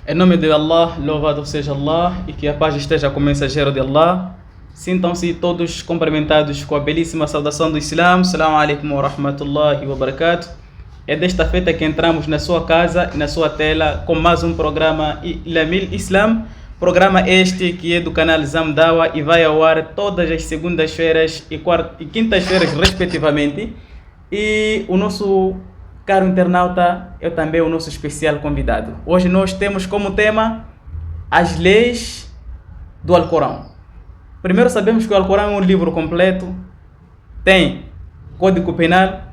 Em nome de Allah, louvado seja Allah e que a paz esteja com o mensageiro de Allah. Sintam-se todos cumprimentados com a belíssima saudação do Islã. Assalamu alaikum wa rahmatullahi wa barakatuh. É desta feita que entramos na sua casa e na sua tela com mais um programa Ilamil Islam. Programa este que é do canal Zamdawa e vai ao ar todas as segundas-feiras e quintas-feiras respectivamente. E o nosso caro internauta é também o nosso especial convidado. Hoje nós temos como tema as leis do Alcorão. Primeiro sabemos que o Alcorão é um livro completo, tem código penal,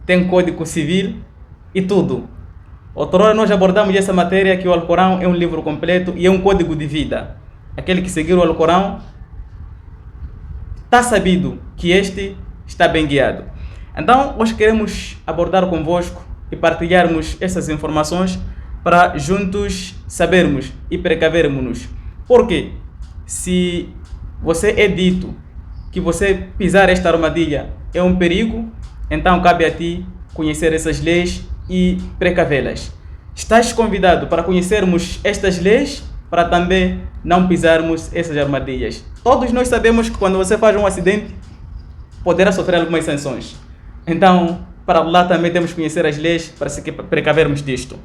tem código civil e tudo. Outrora nós abordamos essa matéria que o Alcorão é um livro completo e é um código de vida. Aquele que seguir o Alcorão está sabido que este está bem guiado. Então, hoje queremos abordar convosco e partilharmos essas informações para juntos sabermos e precavermos-nos. Porque se você é dito que você pisar esta armadilha é um perigo, então cabe a ti conhecer essas leis e precavê-las. Estás convidado para conhecermos estas leis para também não pisarmos essas armadilhas. Todos nós sabemos que quando você faz um acidente, poderá sofrer algumas sanções. Então, para lá também temos que conhecer as leis para se precavermos disto.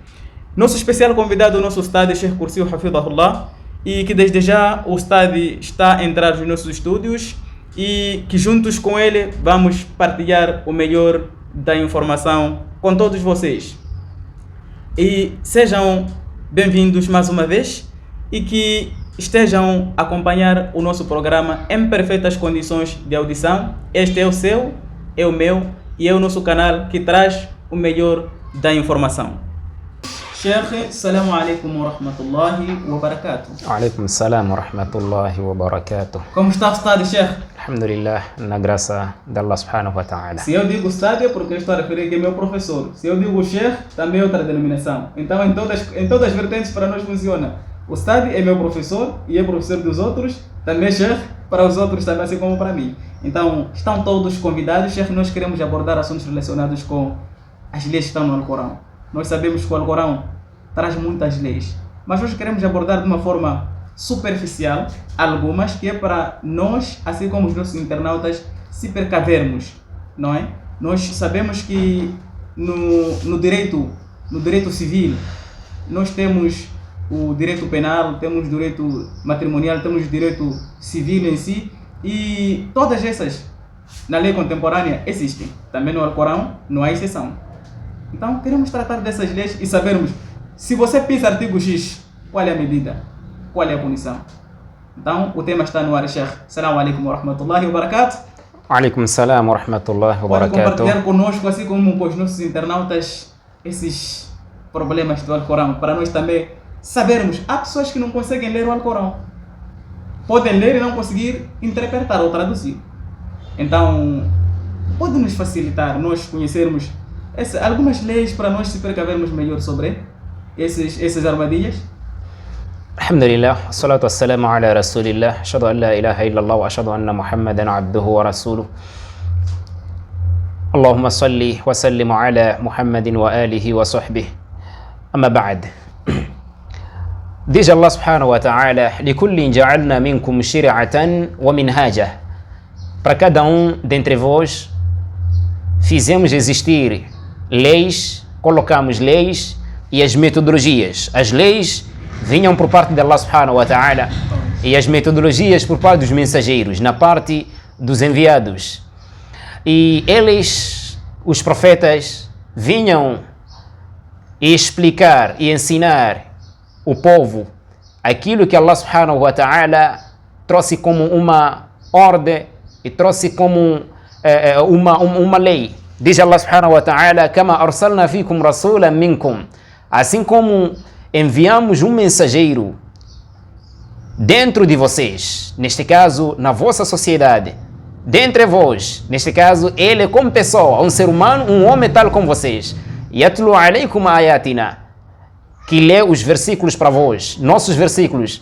Nosso especial convidado, o nosso Ustad Sheikh Kursiu Hafidhahullah, e que desde já o Ustad está a entrar nos nossos estúdios e que juntos com ele vamos partilhar o melhor da informação com todos vocês. E sejam bem-vindos mais uma vez e que estejam a acompanhar o nosso programa em perfeitas condições de audição. Este é o seu, é o meu e é o nosso canal que traz o melhor da informação. Sheikh, assalamu alaikum wa rahmatullahi wa barakatuh. Alaikum salam wa rahmatullahi wa barakatuh. Como está o Ustad, Sheikh? Alhamdulillah, na graça de Allah subhanahu wa ta'ala. Se eu digo Ustad é porque eu estou a referir que é meu professor. Se eu digo Sheikh, também é outra denominação. Então, em todas as vertentes para nós funciona. O Ustad é meu professor e é professor dos outros, também é Sheikh para os outros, também assim como para mim. Então, estão todos convidados. Sheikh, nós queremos abordar assuntos relacionados com as leis que estão no Alcorão. Nós sabemos que o Alcorão traz muitas leis, mas nós queremos abordar de uma forma superficial algumas que é para nós, assim como os nossos internautas, se precavermos, não é? Nós sabemos que no direito civil nós temos o direito penal, temos o direito matrimonial, temos o direito civil em si, e todas essas na lei contemporânea existem. Também no Alcorão não há exceção. Então queremos tratar dessas leis e sabermos se você pisa artigo X, qual é a medida, qual é a punição. Então o tema está no ar, Sheikh. Assalamu alaikum wa rahmatullahi wa barakatuh. Alaikum salam wa rahmatullahi wa barakatuh. Pode compartilhar conosco, assim como com os nossos internautas, esses problemas do Alcorão, para nós também sabermos. Há pessoas que não conseguem ler o Alcorão, podem ler e não conseguir interpretar ou traduzir. Então, pode nos facilitar nós conhecermos algumas leis para nós se precavermos melhor sobre essas armadilhas? Alhamdulillah, salatu wassalamu ala rasulillah, ashhadu an la ilaha illallah wa ashhadu anna Muhammadan abduhu wa rasuluh. Allahumma salli wa sallim ala Muhammadin wa alihi wa sahbihi. Amma ba'd. Diz Allah subhanahu wa ta'ala: "Likullin ja'alna minkum shir'atan wa minhaja." Para cada dentre vós fizemos existir leis, colocamos leis e as metodologias. As leis vinham por parte de Allah subhanahu wa ta'ala e as metodologias por parte dos mensageiros, na parte dos enviados. E eles, os profetas, vinham explicar e ensinar o povo aquilo que Allah subhanahu wa ta'ala trouxe como uma ordem e trouxe como uma lei. Diz Allah subhanahu wa ta'ala: "Kama arsalna fikum rasulan minkum." Assim como enviamos um mensageiro dentro de vocês, neste caso na vossa sociedade, dentre vós, neste caso ele como pessoa, um ser humano, um homem tal como vocês, yatlu alaykum ayatina, que lê os versículos para vós, nossos versículos,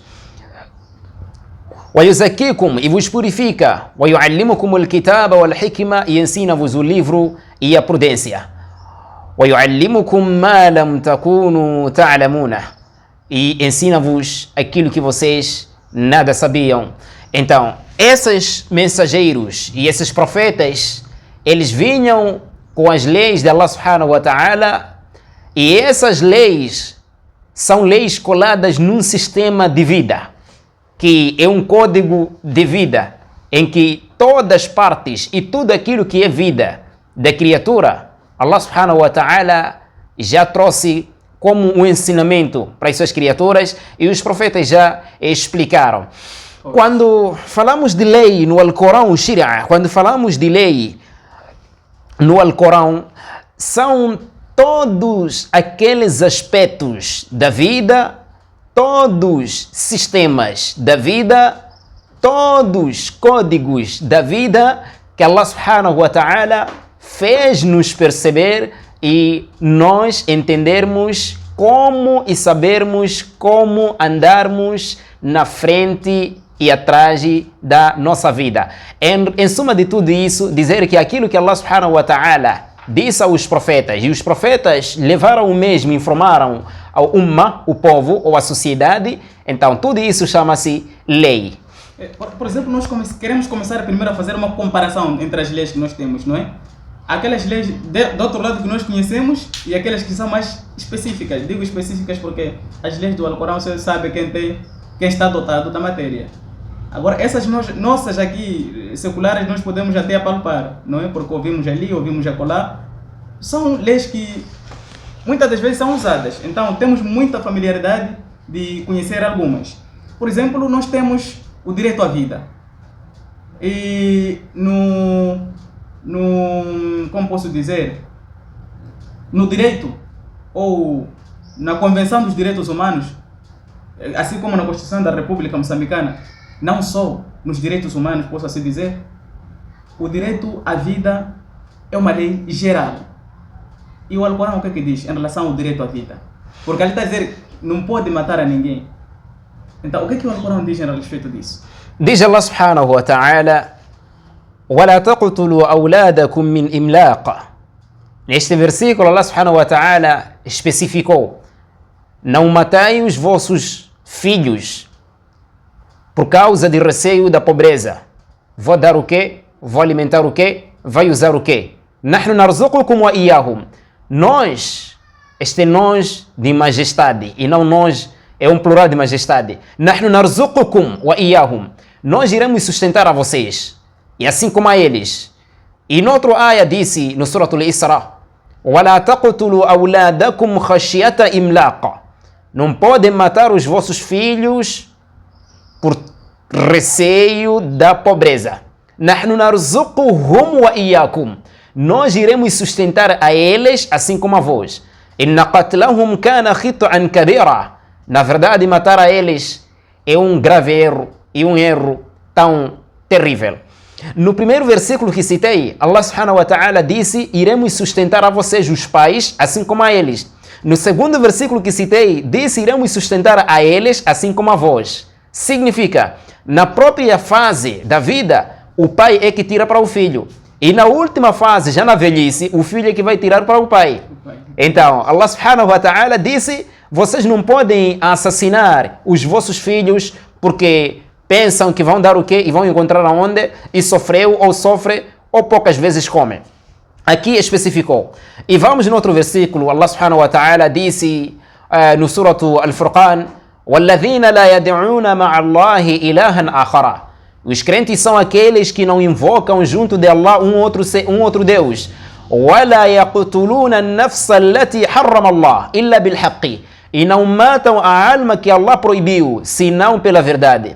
wa yuzakkikum, e vos purifica, wa yuallimukum al-kitaba wal-hikma, e ensina-vos o livro e a prudência. وَيُعَلِّمُكُمْ مَا لَمْ تَكُونُوا تَعْلَمُونَ, e ensina-vos aquilo que vocês nada sabiam. Então, esses mensageiros e esses profetas, eles vinham com as leis de Allah subhanahu wa ta'ala, e essas leis são leis coladas num sistema de vida, que é um código de vida, em que todas as partes e tudo aquilo que é vida da criatura, Allah subhanahu wa ta'ala já trouxe como um ensinamento para as suas criaturas, e os profetas já explicaram. Quando falamos de lei no Alcorão, Shari'a, quando falamos de lei no Alcorão, são todos aqueles aspectos da vida, todos sistemas da vida, todos códigos da vida que Allah subhanahu wa ta'ala fez-nos perceber e nós entendermos como e sabermos como andarmos na frente e atrás da nossa vida. Em suma de tudo isso, dizer que aquilo que Allah subhanahu wa ta'ala disse aos profetas, e os profetas levaram o mesmo, informaram ao Ummah, o povo ou a sociedade, então tudo isso chama-se lei. Por exemplo, nós queremos começar primeiro a fazer uma comparação entre as leis que nós temos, não é? Aquelas leis do outro lado que nós conhecemos e aquelas que são mais específicas. Digo específicas porque as leis do Alcorão você sabe quem está dotado da matéria. Agora, essas nossas aqui, seculares, nós podemos até apalpar, não é? Porque ouvimos ali, ouvimos acolá. São leis que muitas das vezes são usadas. Então, temos muita familiaridade de conhecer algumas. Por exemplo, nós temos o direito à vida. E como posso dizer, no direito ou na Convenção dos Direitos Humanos, assim como na Constituição da República Moçambicana, não só nos direitos humanos, posso assim dizer, o direito à vida é uma lei geral. E o Alcorão o que é que diz em relação ao direito à vida? Porque ele está a dizer não pode matar a ninguém. Então, o que é que o Alcorão diz a respeito disso? Diz Allah subhanahu wa ta'ala: وَلَا تَقْتُلُوا أَوْلَادَكُمْ مِنْ إِمْلَاقٍ. Neste versículo, Allah subhanahu wa ta'ala especificou: não matai os vossos filhos por causa de receio da pobreza. Vou dar o quê? Vou alimentar o quê? Vai usar o quê? نَحْنُ نَرْزُقُكُمْ وَإِيَّاهُمْ. Nós, este nós de majestade, e não nós, é um plural de majestade. نَحْنُ نَرْزُقُكُمْ وَإِيَّاهُمْ. Nós iremos sustentar a vocês, e assim como a eles. E noutra área disse, no Surah Al-Isra: وَلَا تَقْتُلُوا أَوْلَادَكُمْ خَشْيَةَ إِمْلَاقٍ. Não podem matar os vossos filhos por receio da pobreza. نَحْنُ نَرْزُقُهُمْ وَإِيَّاكُمْ. Nós iremos sustentar a eles, assim como a vós. إِنَّ قَتْلَهُمْ كَانَ خِطْئًا كَبِيرًا. Na verdade, matar a eles é um grave erro, e um erro tão terrível. No primeiro versículo que citei, Allah subhanahu wa ta'ala disse: iremos sustentar a vocês, os pais, assim como a eles. No segundo versículo que citei, disse: iremos sustentar a eles, assim como a vós. Significa, na própria fase da vida, o pai é que tira para o filho. E na última fase, já na velhice, o filho é que vai tirar para o pai. Então, Allah subhanahu wa ta'ala disse: vocês não podem assassinar os vossos filhos porque pensam que vão dar o quê e vão encontrar aonde, e sofreu ou sofre ou poucas vezes come. Aqui especificou. E vamos no outro versículo, Allah subhanahu wa ta'ala disse no Surah Al-Furqan: وَالَّذِينَ لَا يَدْعُونَ مَعَ اللَّهِ إِلَهًا آخَرَ. Os crentes são aqueles que não invocam junto de Allah um outro Deus. وَلَا يَقْتُلُونَ النَّفْسَ الَّتِي حَرَّمَ اللَّهِ إِلَّا بِالْحَقِّ. E não matam a alma que Allah proibiu, senão pela verdade.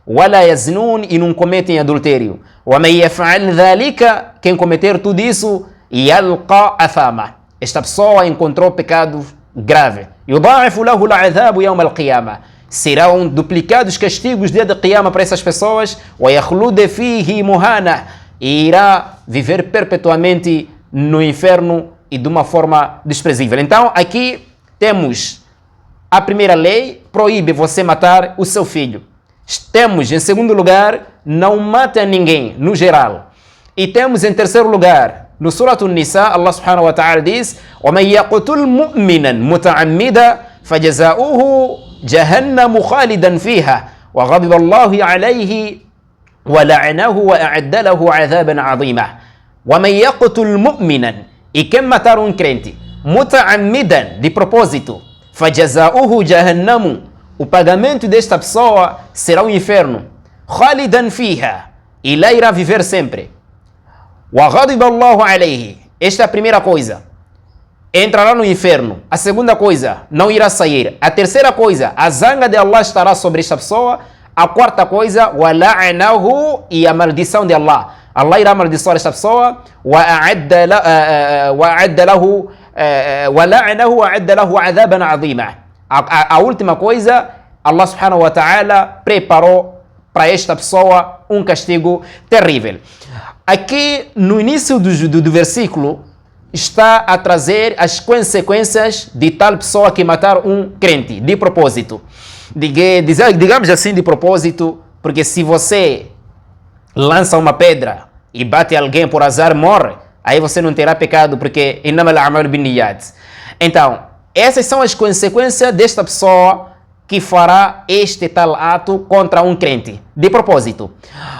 وَلَا يَزْنُونَ. E não cometem adultério. وَمَنْ يَفْعَلْ ذَلِكَ. Quem cometer tudo isso, يَلْقَى أَثَامًا. Esta pessoa encontrou pecado grave. يُضَاعِفُ لَهُ الْعَذَابُ يَوْمَ الْقِيَامَةِ. Serão duplicados castigos dia de Qiyamah para essas pessoas. وَيَخْلُدَ فِيهِ مُهَانًا. E irá viver perpetuamente no inferno e de uma forma desprezível. Então, aqui temos a primeira lei, proíbe você matar o seu filho. Temos, em segundo lugar, não mate a ninguém, no geral. E temos, em terceiro lugar, no Surah An-Nisa, Allah subhanahu wa ta'ala diz: وَمَنْ يَقْتُلْ مُؤْمِنًا مُتَعَمِّدًا فَجَزَاؤُهُ جهنم خالدا فيها وغضب الله عليه ولعنه وأعد له عذابا عظيما ومن يقتل مؤمنا e quem matar um crente muta'ammidan de propósito فجزاؤه جهنم o pagamento desta pessoa será o inferno خالدا فيها e lá irá viver sempre وغضب الله عليه esta é a primeira coisa entrará no inferno. A segunda coisa, não irá sair. A terceira coisa, a zanga de Allah estará sobre esta pessoa. A quarta coisa, وَلَعْنَهُ e a maldição de Allah. Allah irá amaldiçoar esta pessoa. وَلَعْنَهُ وَأَعَدَّ لَهُ عَذَابًا عَظِيمًا. A última coisa, Allah subhanahu wa ta'ala preparou para esta pessoa um castigo terrível. Aqui no início do versículo, está a trazer as consequências de tal pessoa que matar um crente, de propósito. Digamos assim, de propósito, porque se você lança uma pedra e bate alguém por azar, morre, aí você não terá pecado, porque innamal a'malu binniyat. Então, essas são as consequências desta pessoa que fará este tal ato contra um crente, de propósito.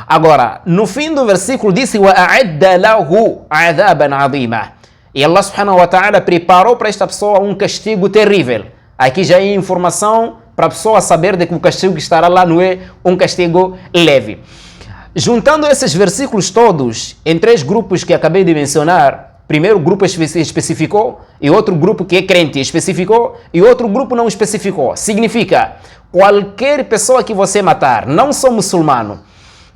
Agora, no fim do versículo disse وَأَعَدَّ لَهُ عَذَابًا عَظِيمًا. E Allah subhanahu wa ta'ala preparou para esta pessoa um castigo terrível. Aqui já é informação para a pessoa saber de que o castigo que estará lá não é um castigo leve. Juntando esses versículos todos em três grupos que acabei de mencionar, primeiro grupo especificou e outro grupo que é crente especificou e outro grupo não especificou. Significa, qualquer pessoa que você matar, não só muçulmano,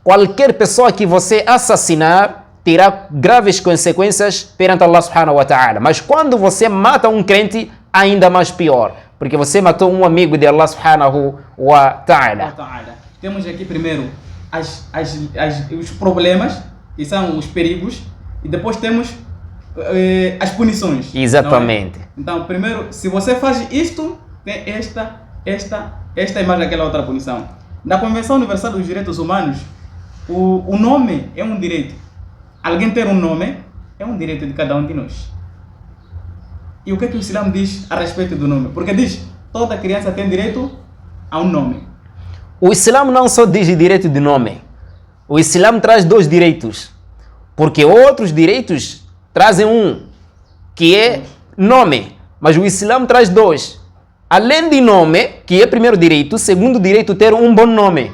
qualquer pessoa que você assassinar, terá graves consequências perante Allah subhanahu wa ta'ala. Mas quando você mata um crente, ainda mais pior, porque você matou um amigo de Allah subhanahu wa ta'ala. Temos aqui primeiro os problemas, que são os perigos, e depois temos as punições. Exatamente. Então, primeiro, se você faz isto, tem esta e mais aquela outra punição. Na Convenção Universal dos Direitos Humanos, o nome é um direito. Alguém ter um nome é um direito de cada um de nós. E o que o Islã diz a respeito do nome? Porque diz, toda criança tem direito a um nome. O Islã não só diz direito de nome. O Islã traz dois direitos. Porque outros direitos trazem um, que é nome. Mas o Islã traz dois. Além de nome, que é primeiro direito, segundo direito ter um bom nome.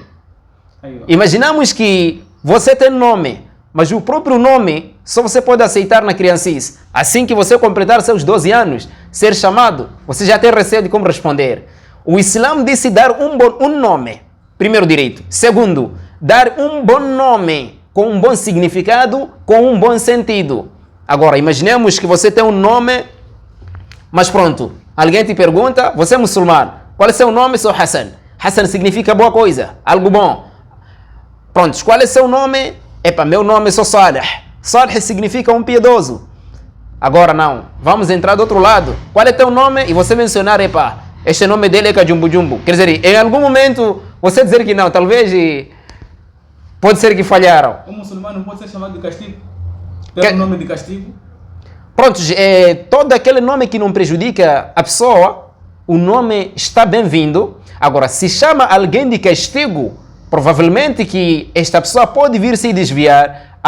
Imaginamos que você tem nome, mas o próprio nome só você pode aceitar na criancice. Assim que você completar seus 12 anos, ser chamado, você já tem receio de como responder. O Islã disse dar um nome, primeiro direito. Segundo, dar um bom nome, com um bom significado, com um bom sentido. Agora, imaginemos que você tem um nome, mas pronto, alguém te pergunta, você é muçulmano, qual é seu nome? Sou Hassan. Hassan significa boa coisa, algo bom. Pronto, qual é seu nome? Epa, meu nome sou Salih. Salih significa um piedoso. Agora não, vamos entrar do outro lado. Qual é teu nome? E você mencionar, epa, este nome dele é Kajumbu Jumbu. Quer dizer, em algum momento você dizer que não, talvez pode ser que falharam. O muçulmano pode ser chamado de castigo? Tem um nome de castigo? Pronto, todo aquele nome que não prejudica a pessoa, o nome está bem-vindo. Agora, se chama alguém de castigo, provavelmente que esta pessoa pode vir se desviar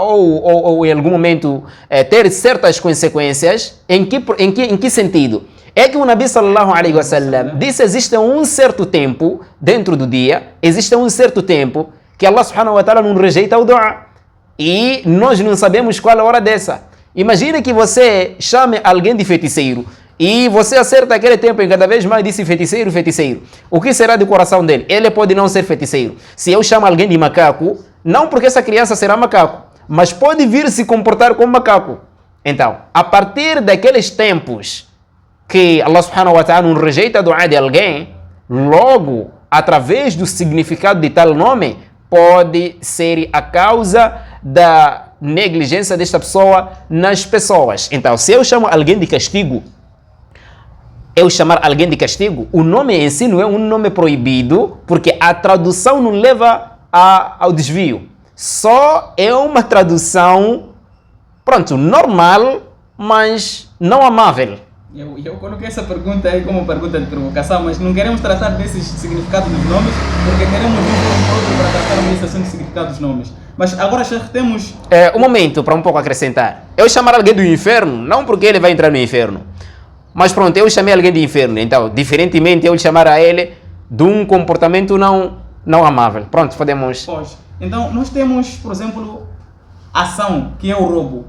ou em algum momento ter certas consequências. Em que sentido? É que o Nabi sallallahu alaihi wasallam disse existe um certo tempo dentro do dia, existe um certo tempo que Allah subhanahu wa ta'ala não rejeita o dua. E nós não sabemos qual é a hora dessa. Imagine que você chame alguém de feiticeiro e você acerta aquele tempo em cada vez mais disse feiticeiro, feiticeiro. O que será do coração dele? Ele pode não ser feiticeiro. Se eu chamo alguém de macaco, não porque essa criança será macaco, mas pode vir se comportar como macaco. Então, a partir daqueles tempos que Allah subhanahu wa ta'ala não rejeita a dua de alguém, logo, através do significado de tal nome, pode ser a causa da negligência desta pessoa nas pessoas. Então, se eu chamo alguém de castigo, o nome em si não é um nome proibido, porque a tradução não leva ao desvio. Só é uma tradução, pronto, normal, mas não amável. Eu coloquei essa pergunta aí como pergunta de provocação, mas não queremos tratar desses significados dos nomes, porque queremos um outro para tratar desse assunto de significado dos nomes. Mas agora já temos... Um momento, para um pouco acrescentar. Eu chamar alguém do inferno, não porque ele vai entrar no inferno. Mas pronto, eu chamei alguém de inferno. Então, diferentemente, eu chamar a ele de um comportamento não amável. Pronto, podemos... Pois. Então, nós temos, por exemplo, ação, que é o roubo.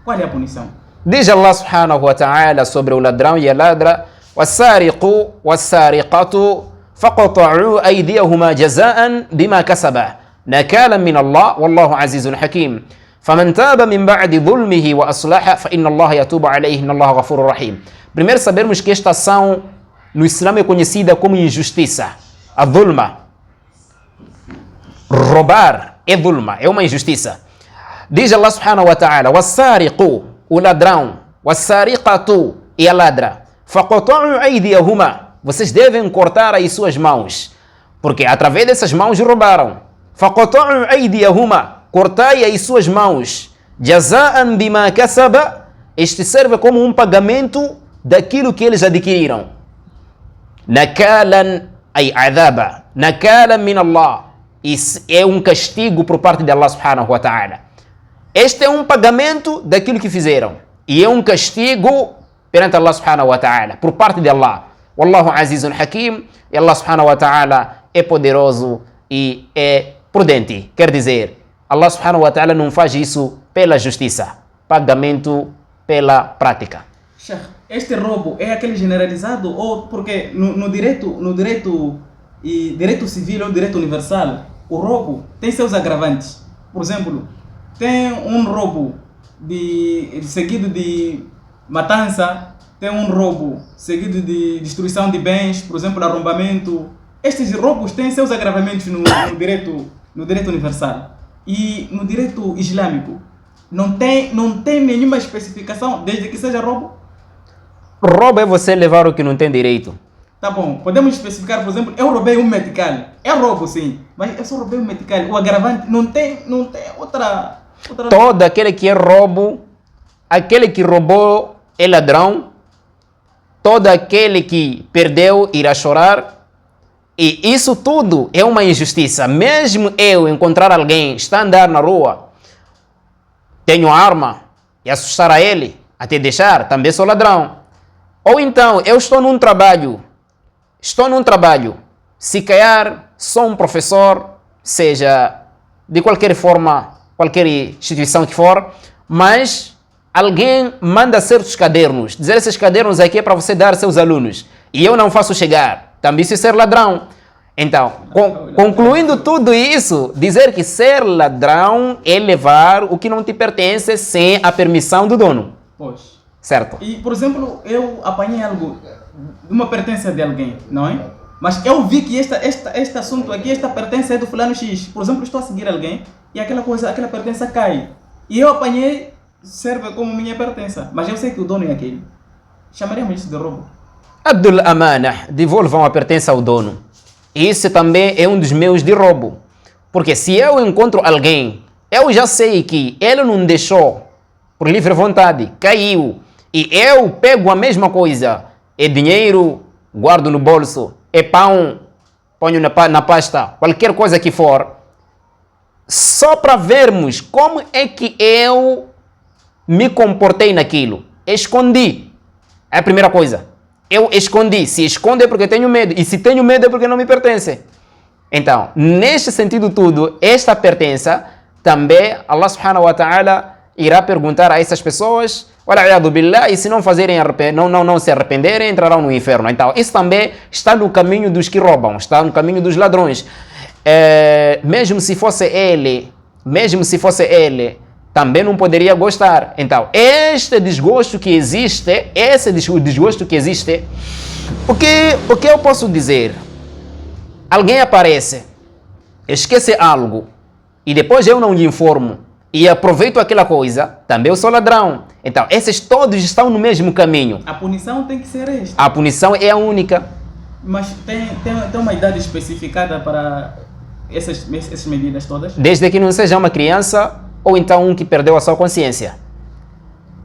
Qual é a punição? Diz Allah subhanahu wa ta'ala sobre o ladrão e a ladra: وَالسَّارِقُ وَالسَّارِقَةُ فَقَطَعُوا أَيْدِيَهُمَا جَزَاءً بِمَا كَسَبَا نَكَالًا مِنَ اللَّهِ وَاللَّهُ عَزِيزٌ حَكِيمٌ فَمَنْ تَابَ مِنْ بَعْدِ ظُلْمِهِ وَأَصْلَحَ فَإِنَّ اللَّهَ يَتُوبُ عَلَيْهِ إِنَّ اللَّهَ غَفُورٌ رَحِيمٌ. Primeiro sabermos que esta ação no Islã é conhecida como injustiça. A dhulma. Roubar é dhulma, é uma injustiça. Diz Allah subhanahu wa ta'ala: وَالسَّارِقُ, o ladrão, وَالسَّارِقَةُ, e a ladra, فَقَطَعُوا أَيْدِيَهُمَا, vocês devem cortar as suas mãos, porque através dessas mãos roubaram. فَقَطَعُوا أَيْدِيَهُمَا, cortai as suas mãos. جَزَاءً بِمَا كَسَبَ, este serve como um pagamento daquilo que eles adquiriram. نَكَالًا, أي عذابا, نَكَالًا من الله, isso é um castigo por parte de Allah subhanahu wa ta'ala. Este é um pagamento daquilo que fizeram. E é um castigo perante Allah subhanahu wa ta'ala, por parte de Allah. Wallahu azizun hakim. E Allah subhanahu wa ta'ala é poderoso e é prudente. Quer dizer, Allah subhanahu wa ta'ala não faz isso pela justiça. Pagamento pela prática. Sheikh, este roubo é aquele generalizado ou porque no direito civil ou direito universal, o roubo tem seus agravantes. Por exemplo, tem um roubo seguido de matança, tem um roubo seguido de destruição de bens, por exemplo, arrombamento. Estes roubos têm seus agravamentos no direito universal. E no direito islâmico, não tem nenhuma especificação, desde que seja roubo? Roubo é você levar o que não tem direito. Tá bom, podemos especificar, por exemplo, eu roubei um medical. É roubo, sim, mas eu só roubei um medical. O agravante não tem outra... Todo aquele que é roubo, aquele que roubou é ladrão, todo aquele que perdeu irá chorar, e isso tudo é uma injustiça. Mesmo eu encontrar alguém, está a andar na rua, tenho arma e assustar a ele, até deixar, também sou ladrão. Ou então, eu estou num trabalho, se calhar sou um professor, seja de qualquer forma, qualquer instituição que for, mas alguém manda certos cadernos, dizer esses cadernos aqui é para você dar aos seus alunos, e eu não faço chegar, também isso é ser ladrão. Então, concluindo tudo isso, dizer que ser ladrão é levar o que não te pertence sem a permissão do dono. Pois. Certo. E, por exemplo, eu apanhei algo, uma pertença de alguém, não é? Mas eu vi que este assunto aqui, esta pertença é do fulano X. Por exemplo, estou a seguir alguém e aquela pertença cai. E eu apanhei, serve como minha pertença. Mas eu sei que o dono é aquele. Chamaríamos isso de roubo. Abdul Amanah, devolvam a pertença ao dono. Isso também é um dos meios de roubo. Porque se eu encontro alguém, eu já sei que ele não deixou por livre vontade, caiu, e eu pego a mesma coisa, é dinheiro, guardo no bolso, é pão, ponho na pasta, qualquer coisa que for, só para vermos como é que eu me comportei naquilo. Escondi. É a primeira coisa. Eu escondi. Se escondo é porque tenho medo. E se tenho medo é porque não me pertence. Então, neste sentido tudo, esta pertença, também Allah subhanahu wa ta'ala irá perguntar a essas pessoas, e se não fazerem não se arrependerem, entrarão no inferno. Então, isso também está no caminho dos que roubam, está no caminho dos ladrões. Mesmo se fosse ele, também não poderia gostar. Então, este desgosto que existe, o que eu posso dizer? Alguém aparece, esquece algo, e depois eu não lhe informo, e aproveito aquela coisa, também eu sou ladrão. Então, esses todos estão no mesmo caminho. A punição tem que ser esta. A punição é a única. Mas tem uma idade especificada para essas medidas todas? Desde que não seja uma criança ou então um que perdeu a sua consciência.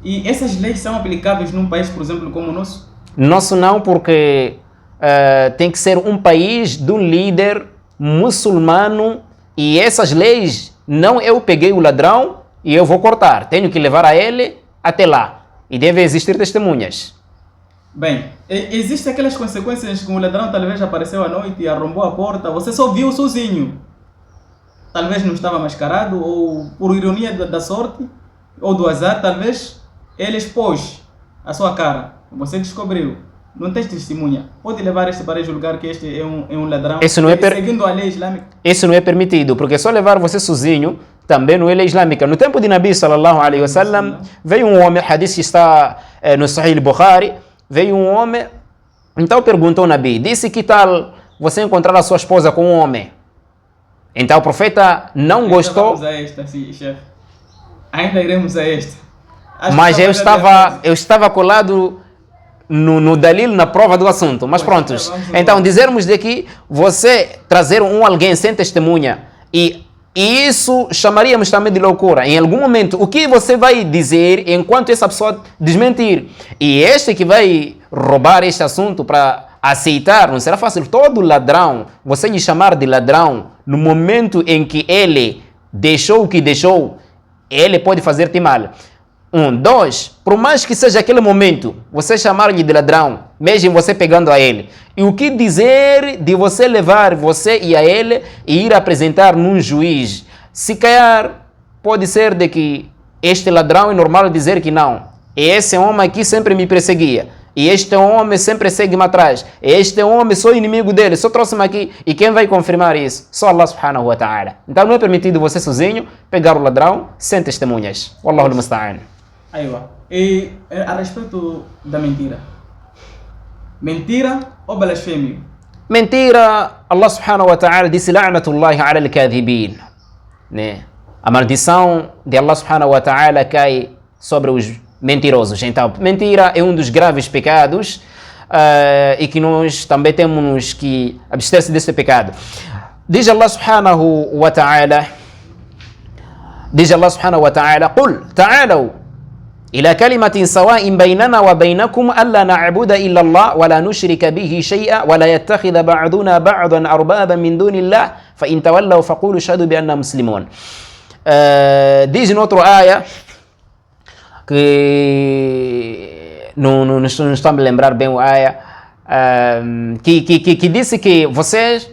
E essas leis são aplicáveis num país, por exemplo, como o nosso? Nosso não, porque tem que ser um país de um líder muçulmano e essas leis, não eu peguei o ladrão e eu vou cortar. Tenho que levar a ele até lá. E deve existir testemunhas. Bem, existem aquelas consequências que o ladrão talvez apareceu à noite e arrombou a porta, você só viu sozinho. Talvez não estava mascarado, ou por ironia da sorte, ou do azar, talvez ele expôs a sua cara. Você descobriu. Não tens testemunha. Pode levar este para julgar que este é um ladrão, seguindo a lei islâmica. Isso não é permitido, porque só levar você sozinho também não é lei islâmica. No tempo de Nabi sallallahu alaihi wasallam, veio um homem, hadith que está no Sahih Bukhari, veio um homem, então perguntou ao Nabi, disse que tal você encontrar a sua esposa com um homem? Então o profeta não gostou. Vamos a esta, sim, chefe. Ainda iremos a esta. Mas eu estava colado no dalil, na prova do assunto. Mas prontos. Então dizermos de que você trazer alguém sem testemunha e isso chamaríamos também de loucura. Em algum momento, o que você vai dizer enquanto essa pessoa desmentir? E este que vai roubar este assunto para aceitar, não será fácil. Todo ladrão, você lhe chamar de ladrão, no momento em que ele deixou o que deixou, ele pode fazer-te mal. 1, 2, por mais que seja aquele momento, você chamar-lhe de ladrão, mesmo você pegando a ele. E o que dizer de você levar você e a ele e ir apresentar num juiz? Se calhar, pode ser de que este ladrão é normal dizer que não. Esse homem aqui sempre me perseguia. E este homem sempre segue-me atrás. Este homem sou inimigo dele, só trouxe-me aqui. E quem vai confirmar isso? Só Allah subhanahu wa ta'ala. Então não é permitido você sozinho pegar o ladrão sem testemunhas. Wallahu al-musta'an. Aiwa. E a respeito da mentira. Mentira ou blasfêmio? Mentira, Allah subhanahu wa ta'ala disse la'natullahi ala al-kadhibin. Né? A maldição de Allah subhanahu wa ta'ala cai sobre os mentirosos. Então, mentira é um dos graves pecados e que nós também temos que abster-se desse pecado. Diz Allah subhanahu wa ta'ala, قل تعالوا إلى كلمة سواء بيننا وبينكم ألا نعبد إلا الله ولا نشرك به شيئا ولا يتخذ بعضنا بعضا أربابا من دون الله فإن تولوا فقولوا اشهدوا بأننا مسلمون. Diz em outra área que não estou a me lembrar bem a área que disse que vocês,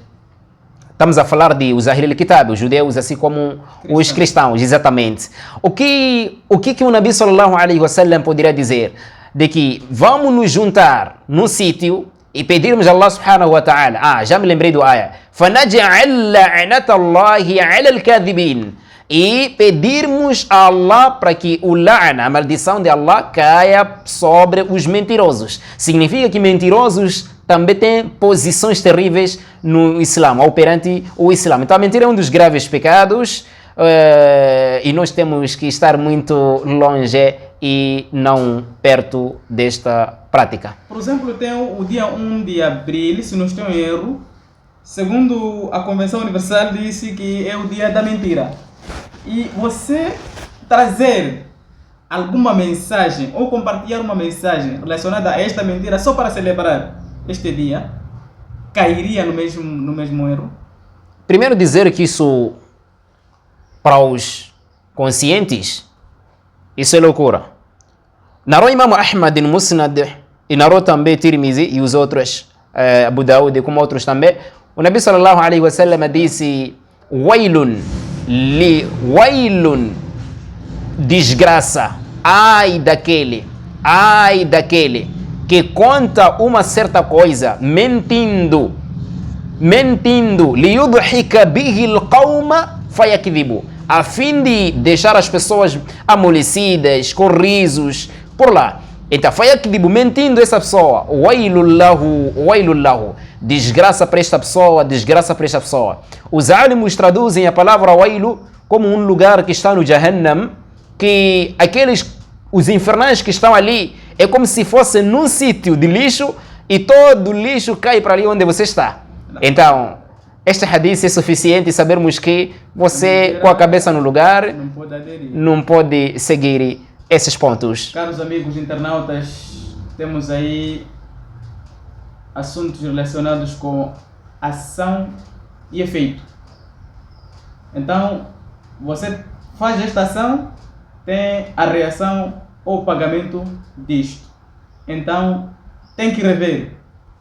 estamos a falar de os Ahlul Kitab, os judeus, assim como os cristãos, exatamente. O que o Nabi sallallahu alaihi wasallam poderia dizer? De que vamos nos juntar num sítio e pedirmos a Allah subhanahu wa ta'ala. Já me lembrei do ayah. فَنَجْعَلْ لَعْنَةَ اللَّهِ عَلَى الْكَاذِبِينَ. E pedirmos a Allah para que o la'na, a maldição de Allah, caia sobre os mentirosos. Significa que mentirosos também têm posições terríveis no Islã, ou perante o Islã. Então a mentira é um dos graves pecados e nós temos que estar muito longe e não perto desta prática. Por exemplo, tem o dia 1 de abril, se não estou em erro, segundo a Convenção Universal, disse que é o dia da mentira. E você trazer alguma mensagem ou compartilhar uma mensagem relacionada a esta mentira só para celebrar este dia, cairia no mesmo erro? Primeiro dizer que isso, para os conscientes, isso é loucura. Narrou Imam Ahmad no Musnad e narrou também Tirmizi e os outros, Abu Daud como outros também. O Nabi sallallahu alaihi wasallam disse: Wailun, desgraça, ai daquele que conta uma certa coisa mentindo, liyudhika bihi alqawma fayakdhibu, a fim de deixar as pessoas amolecidas, com risos, por lá. Então, fayakdhibu, mentindo essa pessoa, wailul lahu, desgraça para esta pessoa, desgraça para esta pessoa. Os alimos traduzem a palavra wailu como um lugar que está no Jahannam, que os infernais que estão ali, é como se fosse num sítio de lixo e todo o lixo cai para ali onde você está. Então, este hadith é suficiente sabermos que você, com a cabeça no lugar, não pode seguir esses pontos. Caros amigos internautas, temos aí assuntos relacionados com ação e efeito. Então, você faz esta ação, tem a reação ou pagamento disto. Então, tem que rever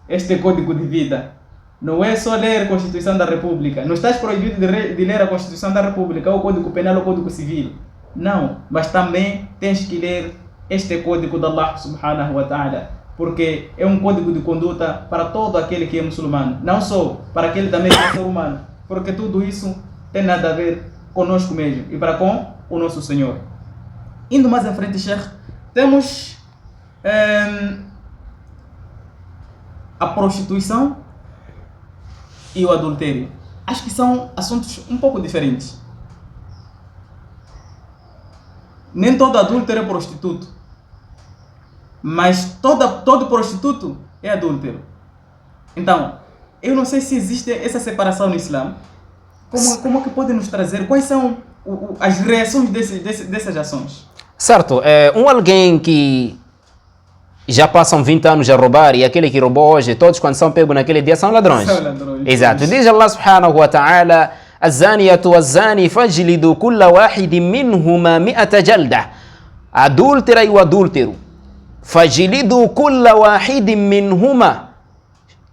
este código de vida. Não é só ler a Constituição da República. Não estás proibido de ler a Constituição da República, ou o Código Penal ou o Código Civil. Não, mas também tens que ler este código de Allah subhanahu wa ta'ala, porque é um código de conduta para todo aquele que é muçulmano, não só para aquele também que é ser humano, porque tudo isso tem nada a ver conosco mesmo e para com o nosso Senhor. Indo mais à frente, Sheikh, temos a prostituição e o adultério. Acho que são assuntos um pouco diferentes. Nem todo adúltero é prostituto, mas todo prostituto é adúltero. Então, eu não sei se existe essa separação no Islã. Como é que pode nos trazer? Quais são as reações dessas ações? Certo, alguém que já passam 20 anos a roubar e aquele que roubou hoje, todos quando são pegos naquele dia são ladrões. São ladrões. Exato. Diz Allah subhanahu wa ta'ala: الزانية والزاني فاجلدوا كل واحد منهما 100 جلدة. Adúltera e o adúltero, فاجلدوا كل واحد منهما,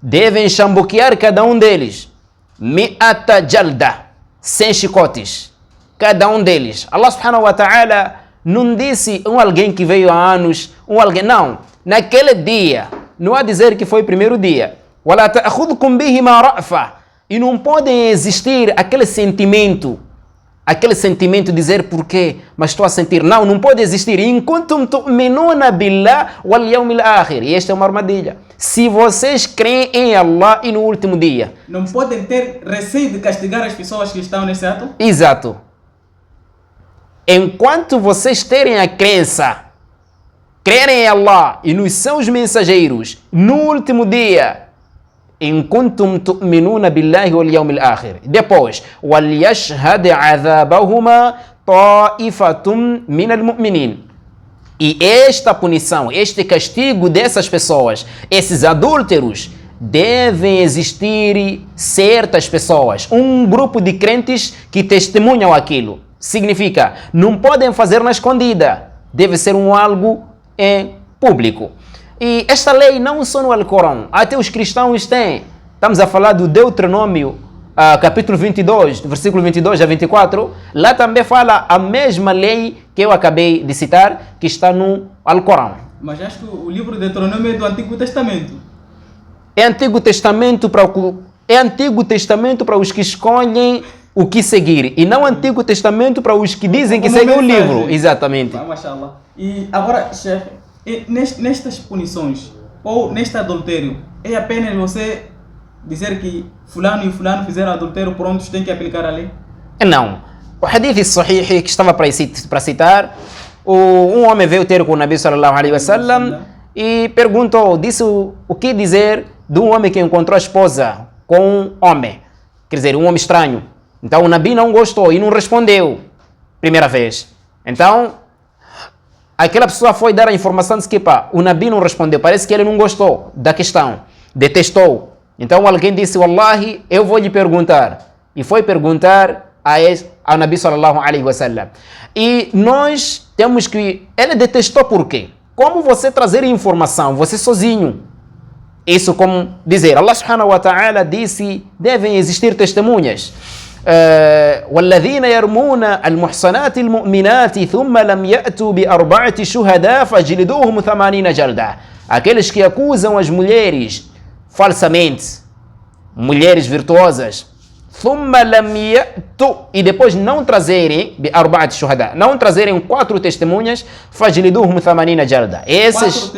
devem chambuquear cada um deles 100 جلدة, 100 chicotes, cada um deles. Allah subhanahu wa ta'ala não disse alguém que veio há anos, alguém, não, naquele dia, não há dizer que foi o primeiro dia. ولا تأخذكم بهما رأفة. E não pode existir aquele sentimento de dizer porquê, mas estou a sentir. Não pode existir. Enquanto tu'minuna billah wal yawmil akhir. E esta é uma armadilha. Se vocês creem em Allah e no último dia. Não podem ter receio de castigar as pessoas que estão nesse ato? Exato. Enquanto vocês terem a crença, crerem em Allah e nos seus mensageiros, no último dia, إن كنتم تؤمنون بالله واليوم الآخر. Depois, وليشهد عذابهما طائفة من المؤمنين. E esta punição, este castigo dessas pessoas, esses adúlteros, devem existir certas pessoas, um grupo de crentes que testemunham aquilo. Significa, não podem fazer na escondida, deve ser algo em público. E esta lei não só no Alcorão, até os cristãos têm. Estamos a falar do Deuteronômio, capítulo 22, versículo 22 a 24. Lá também fala a mesma lei que eu acabei de citar, que está no Alcorão. Mas acho que o livro de Deuteronômio é do Antigo Testamento. É Antigo Testamento para os que escolhem o que seguir, e não Antigo Testamento para os que dizem que seguem o livro. Exatamente. Mashallah. E agora, chefe, nestas punições ou neste adultério, é apenas você dizer que fulano e fulano fizeram adultério, prontos, tem que aplicar a lei? Não. O hadith sahih que estava para citar, um homem veio ter com o Nabi sallallahu alaihi wasallam e perguntou, disse o que dizer de um homem que encontrou a esposa com um homem, quer dizer, um homem estranho. Então o Nabi não gostou e não respondeu primeira vez. Então aquela pessoa foi dar a informação de que o Nabi não respondeu. Parece que ele não gostou da questão, detestou. Então alguém disse, Wallahi, eu vou lhe perguntar. E foi perguntar ao Nabi sallallahu alaihi wasallam. E nós temos que... Ele detestou por quê? Como você trazer informação, você sozinho? Isso como dizer, Allah subhanahu wa ta'ala disse, devem existir testemunhas. والذين يرمون المحصنات المؤمنات ثم لم يأتوا بأربعة شهداء فجلدوهم 80 جلدة. Aqueles que acusam as mulheres falsamente, mulheres virtuosas, ثم لم يأتوا, e depois não trazerem بأربعة شهداء, não trazerem 4 testemunhas, فجلدوهم 80 جلدة. Esses...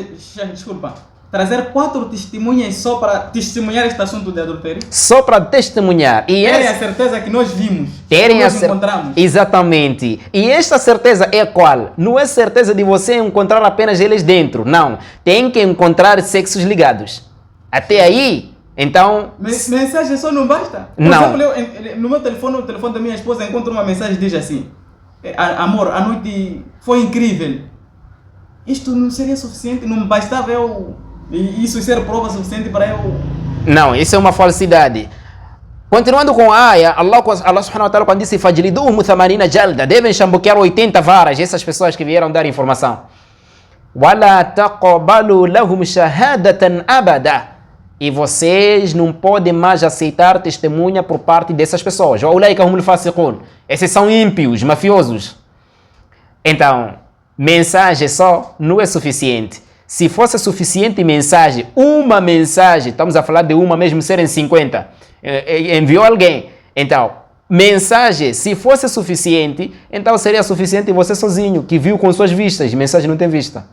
Desculpa. Trazer 4 testemunhas só para testemunhar este assunto de adultério? Só para testemunhar. E terem a certeza que nós vimos, terem que nós encontramos. Exatamente. E esta certeza é qual? Não é certeza de você encontrar apenas eles dentro. Não. Tem que encontrar sexos ligados. Até aí, então... Mensagem só não basta? Por não. exemplo, no meu telefone, no telefone da minha esposa, encontro uma mensagem que diz assim: amor, a noite foi incrível. Isto não seria suficiente? Não bastava eu E isso ser prova suficiente para eu... Não, isso é uma falsidade. Continuando com a aya, Allah subhanahu wa ta'ala quando disse fajliduhum 80 jalda, devem chambuquear 80 varas, essas pessoas que vieram dar informação. Wala taqbalu lahum shahadatan abada. E vocês não podem mais aceitar testemunha por parte dessas pessoas. Waulaika humul fasiqun. Esses são ímpios, mafiosos. Então, mensagem só não é suficiente. Se fosse suficiente mensagem, uma mensagem, estamos a falar de uma mesmo serem 50, enviou alguém. Então, mensagem, se fosse suficiente, então seria suficiente você sozinho, que viu com suas vistas. Mensagem não tem vista.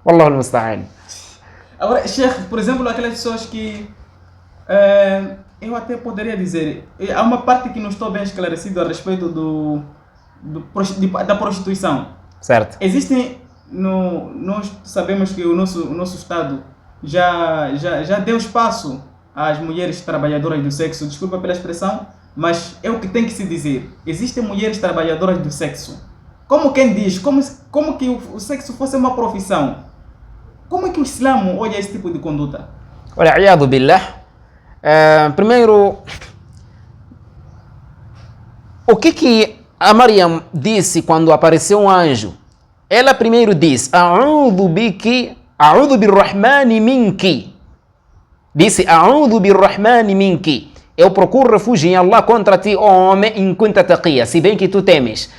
Wallahu al-musta'an. Agora, Sheikh, por exemplo, aquelas pessoas que... eu até poderia dizer, há uma parte que não estou bem esclarecido a respeito da prostituição. Certo. Existem, nós sabemos que o nosso Estado já deu espaço às mulheres trabalhadoras do sexo, desculpa pela expressão, mas é o que tem que se dizer. Existem mulheres trabalhadoras do sexo. Como quem diz, como que o sexo fosse uma profissão. Como é que o Islã olha esse tipo de conduta? Olha, iyadu billah. Primeiro, o que a Maryam disse quando apareceu um anjo? Ela primeiro diz, a'udhu birrahmani minki. Disse, a'udhu birrahmani minki. Eu procuro refúgio em Allah contra ti, ó homem, in kunta taqiya, se bem que tu temes.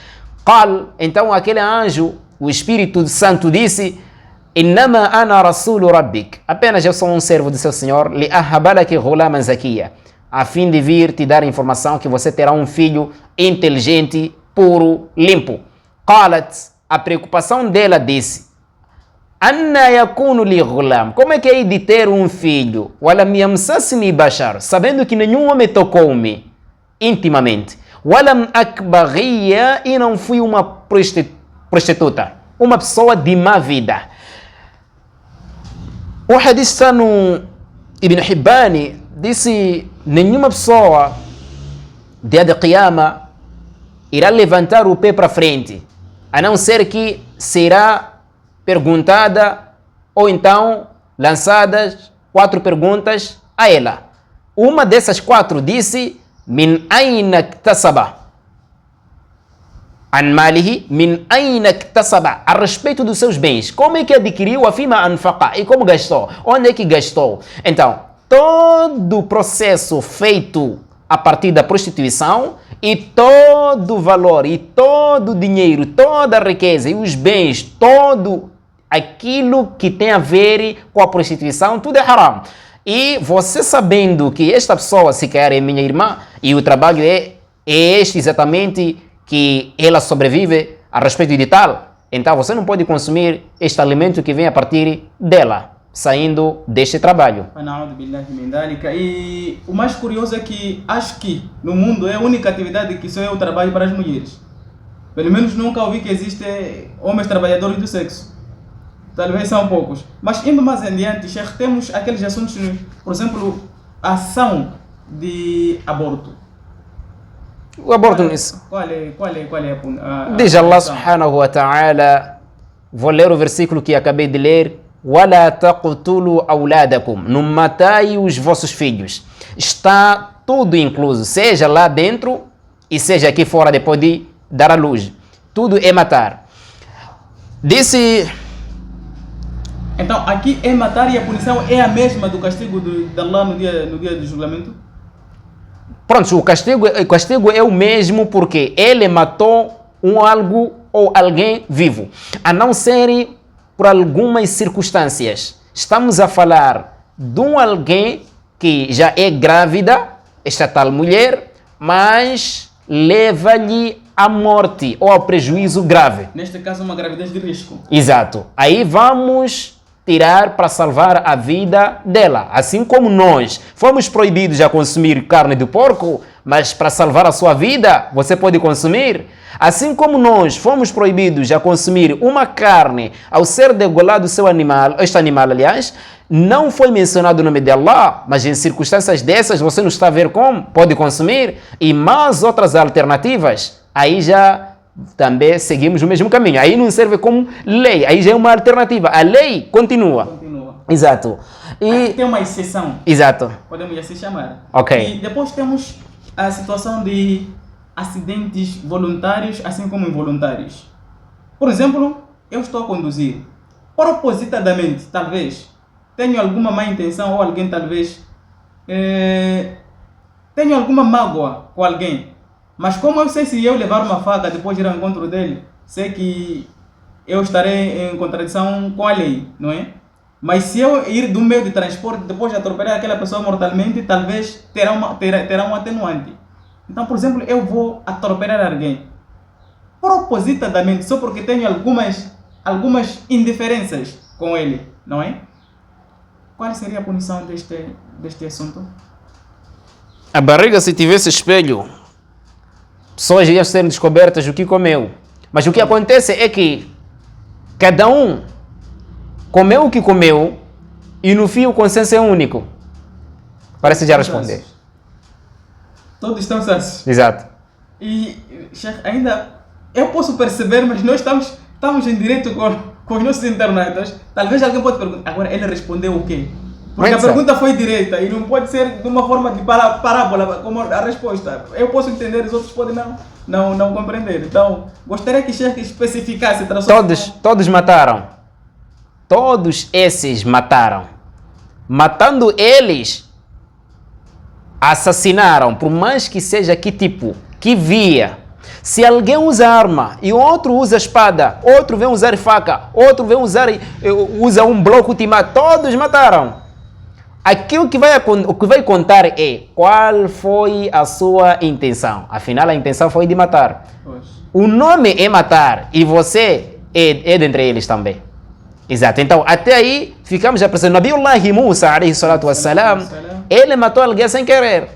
Qal, então aquele anjo, o Espírito Santo disse, innama ana rasulu rabbik. Apenas eu sou um servo do seu Senhor, li ahabalaki ghulaman zakiya, a fim de vir te dar informação que você terá um filho inteligente, puro, limpo. Qalat, a preocupação dela disse, anna yakunu li ghulam, como é que é de ter um filho? Walam yamsasni bashar, sabendo que nenhum homem tocou-me intimamente. Walam akbaghiya, e não fui uma prostituta, uma pessoa de má vida. O hadith está no Ibn Hibbani, disse, nenhuma pessoa dia de Qiyama irá levantar o pé para frente, a não ser que será perguntada ou então lançadas 4 perguntas a ela. Uma dessas 4 disse, min aina iktasaba? An malihi, min aina iktasaba? A respeito dos seus bens. Como é que adquiriu? Afima anfaqa. E como gastou? Onde é que gastou? Então, todo o processo feito a partir da prostituição e todo o valor, e todo o dinheiro, toda a riqueza e os bens, todo aquilo que tem a ver com a prostituição, tudo é haram. E você sabendo que esta pessoa sequer é minha irmã e o trabalho é este exatamente que ela sobrevive a respeito de tal, então você não pode consumir este alimento que vem a partir dela, saindo deste trabalho. E o mais curioso é que acho que no mundo é a única atividade que só é o trabalho para as mulheres. Pelo menos nunca ouvi que existem homens trabalhadores do sexo. Talvez são poucos. Mas indo mais adiante, Sheikh, temos aqueles assuntos, por exemplo, a ação de aborto. O aborto nisso. Qual é a diz Allah subhanahu wa ta'ala, vou ler o versículo que acabei de ler, وَلَا تَقْتُلُوا أَوْلَادَكُمْ, não matai os vossos filhos. Está tudo incluso, seja lá dentro e seja aqui fora depois de dar a luz. Tudo é matar. Disse... Então, aqui é matar e a punição é a mesma do castigo de Allah no dia do julgamento? Pronto, o castigo é o mesmo porque ele matou algo ou alguém vivo, a não ser por algumas circunstâncias. Estamos a falar de alguém que já é grávida, esta tal mulher, mas leva-lhe à morte ou ao prejuízo grave. Neste caso, uma gravidez de risco. Exato. Aí vamos tirar para salvar a vida dela. Assim como nós fomos proibidos a consumir carne de porco, mas para salvar a sua vida, você pode consumir. Assim como nós fomos proibidos a consumir uma carne ao ser degolado seu animal, este animal, aliás, não foi mencionado o nome de Allah, mas em circunstâncias dessas você não está a ver como pode consumir, e mais outras alternativas, aí já também seguimos o mesmo caminho. Aí não serve como lei, aí já é uma alternativa. A lei continua. Exato. E Tem uma exceção, exato. podemos assim chamar. Ok. E depois temos a situação de acidentes voluntários, assim como involuntários. Por exemplo, eu estou a conduzir. Propositadamente, talvez, tenho alguma má intenção ou alguém talvez tenho alguma mágoa com alguém. Mas como eu sei se eu levar uma faca depois de ir ao encontro dele, sei que eu estarei em contradição com a lei, não é? Mas se eu ir do meio de transporte depois de atropelar aquela pessoa mortalmente, talvez terá um atenuante. Então, por exemplo, eu vou atropelar alguém propositadamente, só porque tenho algumas indiferenças com ele, não é? Qual seria a punição deste assunto? A barriga, se tivesse espelho, pessoas iam ser descobertas o que comeu. Mas o que acontece é que cada um comeu o que comeu e no fim o consenso é único. Parece já responder. Todos estão sãos. Exato. E, Sheikh, ainda eu posso perceber, mas nós estamos em direto com os nossos internautas. Talvez alguém pode perguntar, agora ele respondeu o quê? Porque a pergunta foi direita e não pode ser de uma forma de parábola como a resposta. Eu posso entender, os outros podem não compreender. Então, gostaria que Sheikh especificasse. Todos mataram. Todos esses mataram. Matando eles, assassinaram, por mais que seja que tipo, que via. Se alguém usa arma e outro usa espada, outro vem usar faca, outro vem usa um bloco de mata, todos mataram. Aqui o que vai contar é qual foi a sua intenção. Afinal, a intenção foi de matar. O nome é matar e você é dentre eles também. Exato. Então, até aí, ficamos já pensando. Nabiullah Musa, alayhi salatu wassalam, ele matou alguém sem querer,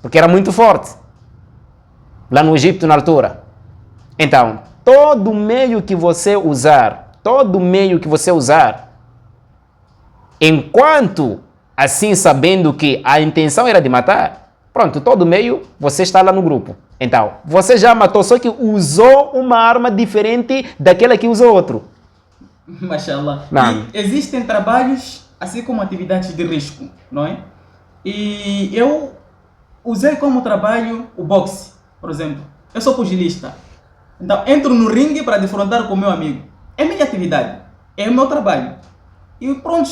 porque era muito forte, lá no Egito, na altura. Então, todo meio que você usar, enquanto assim sabendo que a intenção era de matar, pronto, todo meio, você está lá no grupo. Então, você já matou, só que usou uma arma diferente daquela que usou outro. Mashallah. E existem trabalhos, assim como atividades de risco, não é? E eu usei como trabalho o boxe, por exemplo. Eu sou pugilista. Então, entro no ringue para defrontar com o meu amigo. É minha atividade, é o meu trabalho. E pronto,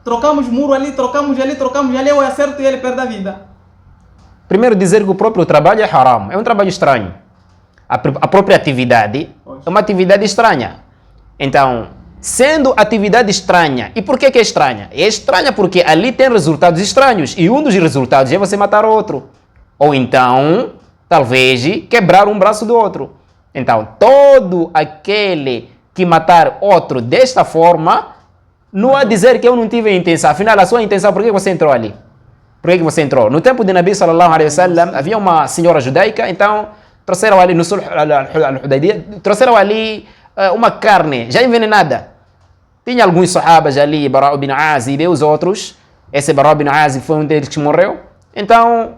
trocamos muro ali, trocamos ali, eu acerto e ele perde a vida. Primeiro dizer que o próprio trabalho é haram, é um trabalho estranho. A própria atividade é uma atividade estranha. Então, sendo atividade estranha, e por que é estranha? É estranha porque ali tem resultados estranhos, e um dos resultados é você matar outro. Ou então, talvez, quebrar um braço do outro. Então, todo aquele que matar outro desta forma, não há dizer que eu não tive intenção. Afinal, a sua intenção, por que você entrou ali? Por que você entrou? No tempo de Nabi sallallahu alaihi wasallam, havia uma senhora judaica, então trouxeram ali no sul al-Hudaybiyah, trouxeram ali uma carne já envenenada. Tinha alguns sahabas ali, Bara ibn Azib e os outros. Esse Bara ibn Azib foi um deles que morreu. Então,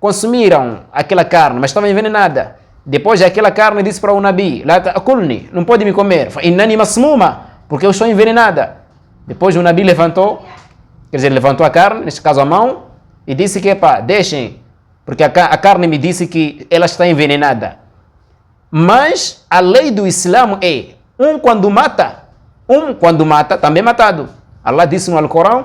consumiram aquela carne, mas estava envenenada. Depois aquela carne disse para o Nabi, La ta'kulni, não pode me comer, innani masmuma, porque eu estou envenenada. Depois o Nabi levantou a carne, neste caso a mão, e disse que, deixem, porque a carne me disse que ela está envenenada. Mas a lei do Islã é, quando mata, também matado. Allah disse no Alcorão,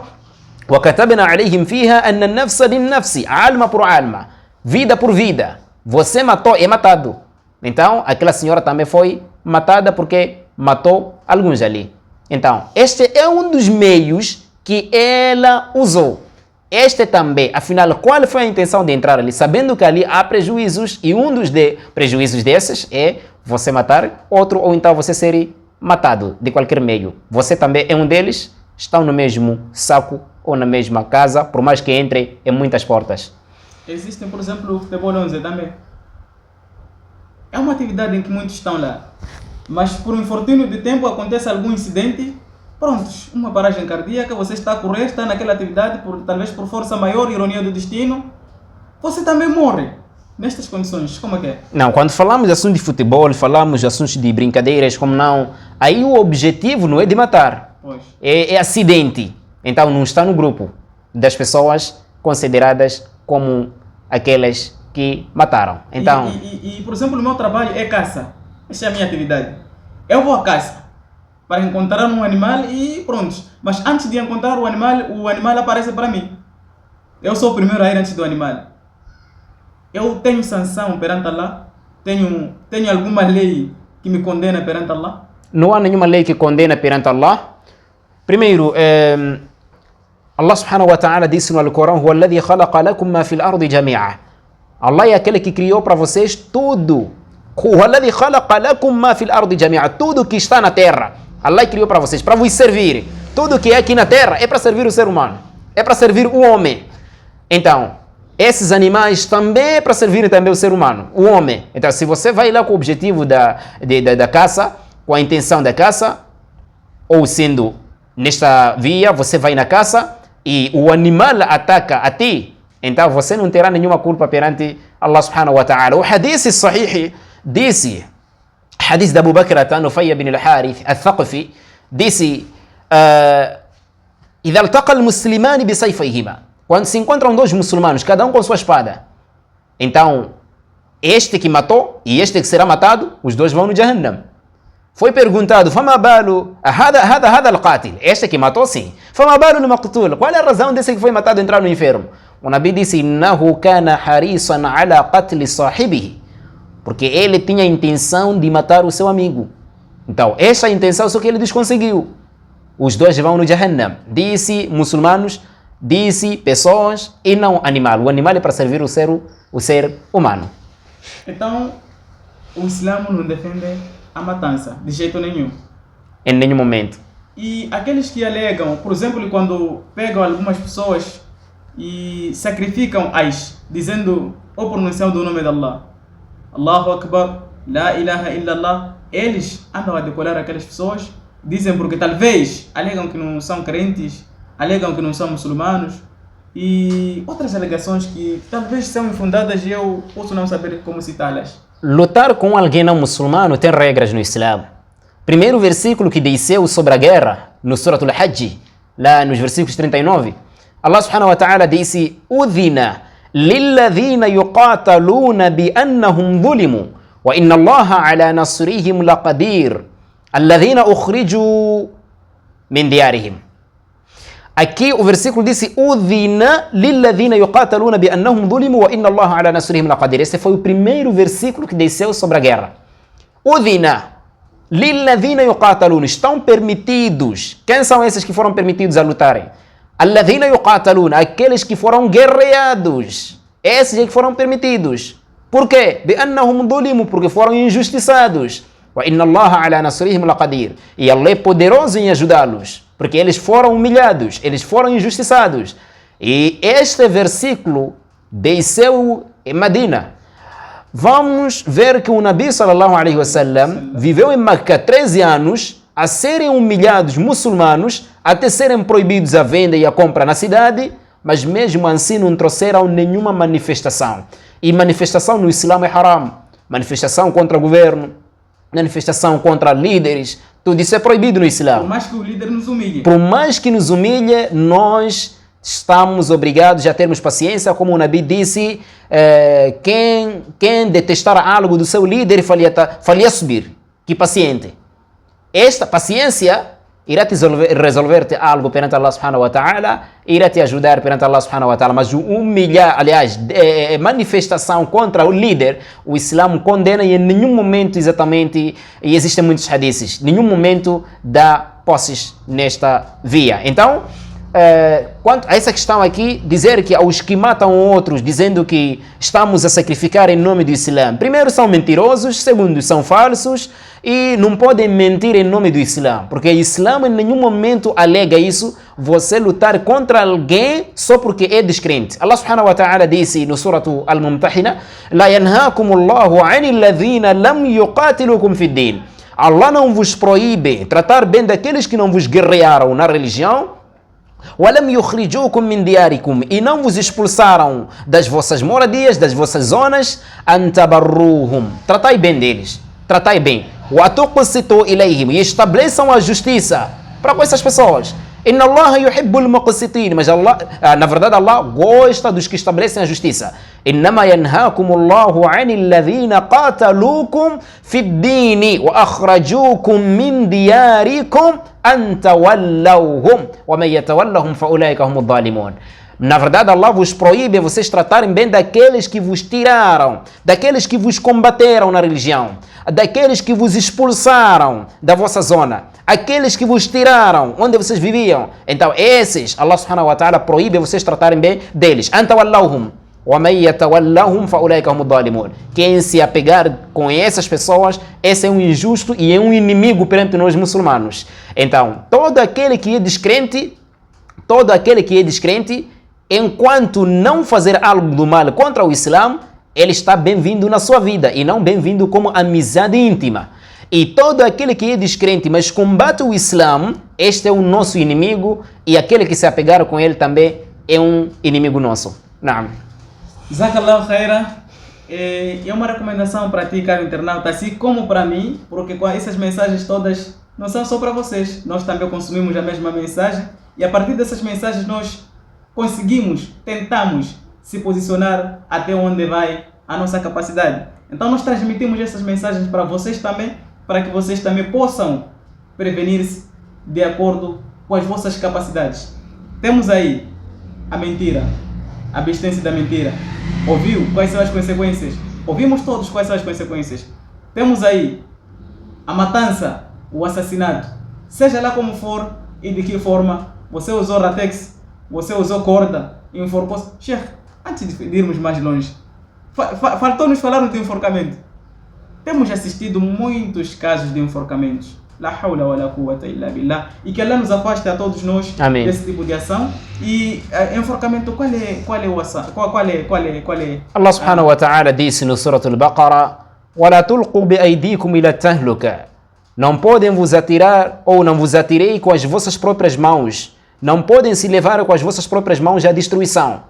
وَكَتَبْنَا عَلَيْهِمْ فِيهَا أَنَّ النَّفْسَ لِلنَّفْسِ alma por alma, vida por vida. Você matou, é matado. Então, aquela senhora também foi matada porque matou alguns ali. Então, este é um dos meios que ela usou. Este também, afinal, qual foi a intenção de entrar ali? Sabendo que ali há prejuízos, e um dos prejuízos desses é você matar outro, ou então você ser matado de qualquer meio. Você também é um deles, estão no mesmo saco ou na mesma casa, por mais que entre em muitas portas. Existem, por exemplo, o futebol 11 também. É uma atividade em que muitos estão lá. Mas por um infortúnio de tempo acontece algum incidente, prontos, uma paragem cardíaca, você está a correr, está naquela atividade, talvez por força maior, ironia do destino, você também morre. Nestas condições, como é que é? Não, quando falamos de assuntos de futebol, falamos de assuntos de brincadeiras, como não, aí o objetivo não é de matar. Pois. É acidente. Então não está no grupo das pessoas consideradas como aquelas que mataram. Então, Por exemplo, o meu trabalho é caça. Essa é a minha atividade. Eu vou à caça para encontrar um animal e pronto. Mas antes de encontrar o animal aparece para mim. Eu sou o primeiro a ir antes do animal. Eu tenho sanção perante Allah? Tenho alguma lei que me condena perante Allah? não há nenhuma lei que condena perante Allah. Primeiro, Allah subhanahu wa ta'ala disse no Alcorão: "Huwa alladhi khalaqa lakum ma fil ardi jami'a." Allah é aquele que criou para vocês tudo. Huwa alladhi khalaqa lakum ma fil ardi jami'a. Tudo que está na terra, Allah criou para vocês, para vos servir. Tudo que é aqui na terra é para servir o ser humano, é para servir o homem. Então, esses animais também é para servir também o ser humano, o homem. Então, se você vai lá com o objetivo da caça, com a intenção da caça, ou sendo nesta via, você vai na caça e o animal ataca a ti, então você não terá nenhuma culpa perante Allah subhanahu wa ta'ala. O hadith sahih disse, hadith de Abu Bakr Nufay ibn al-Harith al-Thaqafi, disse: "Idha altaqa al-muslimani bi sayfayhima." Quando se encontram dois muçulmanos, cada um com sua espada, então este que matou e este que será matado, os dois vão no Jahannam. Foi perguntado: "Fama balu hada al-qatil." Este que matou, sim. "Fama balu al-maqtul." Qual é a razão desse que foi matado entrar no inferno? O Nabi disse: "Innahu kana harisan ala qatl sahibihi." Porque ele tinha a intenção de matar o seu amigo. Então, essa intenção só que ele desconseguiu. Os dois vão no Jahannam. Disse muçulmanos, disse pessoas e não animal. O animal é para servir o ser humano. Então, o Islã não defende a matança, de jeito nenhum. Em nenhum momento. E aqueles que alegam, por exemplo, quando pegam algumas pessoas e sacrificam-as, dizendo ou pronunciando o nome de Allah, Allahu Akbar, La ilaha illallah, eles andam a decorar aquelas pessoas, dizem porque talvez alegam que não são crentes, alegam que não são muçulmanos e outras alegações que talvez são infundadas e eu posso não saber como citá-las. Lutar com alguém não muçulmano tem regras no Islã. Primeiro versículo que desceu sobre a guerra, no Surat al-Hajj, lá nos versículos 39, Allah subhanahu wa ta'ala disse: "Udhina lilladhina yuqataluna bi annahum zulimu wa inna Allaha ala nasrihim laqadir alladhina ukhriju min diyarihim." Aqui o versículo disse: "Udhina lilladhina yuqataluna bi annahum zulimu wa inna Allaha ala nasrihim laqadir." Esse foi o primeiro versículo que desceu sobre a guerra. Udhina lilladhina yuqataluna, estão permitidos. Quem são esses que foram permitidos a lutarem? Alladhina yuqataluna, aqueles que foram guerreados. Esses é que foram permitidos. Por quê? Bi annahum zulimu, porque foram injustiçados. Wa inna Allaha ala nasrihim laqadir. E Allah é poderoso em ajudá-los, porque eles foram humilhados, eles foram injustiçados. E este versículo desceu em Medina. Vamos ver que o Nabi sallallahu alaihi wasallam viveu em Meca 13 anos a serem humilhados muçulmanos, até serem proibidos a venda e a compra na cidade, mas mesmo assim não trouxeram nenhuma manifestação. E manifestação no Islã é haram. Manifestação contra o governo, manifestação contra líderes, tudo isso é proibido no Islã. Por mais que o líder nos humilhe. Por mais que nos humilhe, nós estamos obrigados a termos paciência, como o Nabi disse, quem detestar algo do seu líder falia subir. Que paciente. Esta paciência irá te resolver algo perante Allah subhanahu wa ta'ala, irá te ajudar perante Allah subhanahu wa ta'ala, mas o humilhar, aliás, manifestação contra o líder, o Islã condena e em nenhum momento exatamente, e existem muitos hadiths, nenhum momento dá posses nesta via. Então, quanto a essa questão aqui, dizer que aos que matam outros, dizendo que estamos a sacrificar em nome do Islã, primeiro são mentirosos, segundo são falsos e não podem mentir em nome do Islã, porque o Islã em nenhum momento alega isso, você lutar contra alguém só porque é descrente. Allah subhanahu wa ta'ala disse no suratu Al-Mumtahina: "La yanhaakumullahu 'anil ladhina lam yuqatilukum fid din." Allah não vos proíbe tratar bem daqueles que não vos guerrearam na religião, وَلَمْ يُخْرِجُوكُمْ مِنْ دِيَارِكُمْ, e não vos expulsaram das vossas moradias, das vossas zonas, أَنْ تَبَرُّوهُمْ, tratai bem deles, tratai bem, وَتُقْسِطُوا إِلَيْهِمْ, e estabeleçam a justiça para com essas pessoas. Inna Allah yuhibbul muqsitin, mas Allah, na verdade Allah gosta dos que estabelecem a justiça. Innama yanhaakumullahu 'anil ladhina qataluukum fid dini wa akhrajuukum min diyarikum an tawallawhum wa man yatawallahum fa ulaika humudh dhalimun. Na verdade, Allah vos proíbe vocês tratarem bem daqueles que vos tiraram, daqueles que vos combateram na religião, daqueles que vos expulsaram da vossa zona, aqueles que vos tiraram onde vocês viviam. Então, esses, Allah subhanahu wa ta'ala proíbe vocês tratarem bem deles. Antawallahum wa man yatawallahum fa ulaika humudh dhalimun. Quem se apegar com essas pessoas, esse é um injusto e é um inimigo perante nós muçulmanos. Então, todo aquele que é descrente, enquanto não fazer algo do mal contra o Islã, ele está bem-vindo na sua vida e não bem-vindo como amizade íntima. E todo aquele que é descrente, mas combate o Islã, este é o nosso inimigo e aquele que se apegar com ele também é um inimigo nosso. Naam. Jazakallahu khaira. É uma recomendação para ti, caro internauta, assim como para mim, porque com essas mensagens todas não são só para vocês. Nós também consumimos a mesma mensagem e a partir dessas mensagens nós tentamos se posicionar até onde vai a nossa capacidade. Então nós transmitimos essas mensagens para vocês também, para que vocês também possam prevenir-se de acordo com as vossas capacidades. Temos aí a mentira, a abstência da mentira. Ouviu quais são as consequências? Ouvimos todos quais são as consequências. Temos aí a matança, o assassinato. Seja lá como for e de que forma, você usou látex, você usou corda, enforcou-se. Sheikh, antes de irmos mais longe, faltou-nos falar do enforcamento. Temos assistido muitos casos de enforcamentos. La hawla wa la quwwata illa billah. E que Allah nos afaste a todos nós desse tipo de ação. E enforcamento, qual é o ação? Qual é? Allah subhanahu wa ta'ala disse no Surah Al-Baqarah: وَلَا تُلْقُوا بِأَيْدِيكُمْ إِلَى التَّهْلُكَةِ. Não podem vos atirar ou não vos atirei com as vossas próprias mãos. Não podem se levar com as vossas próprias mãos à destruição.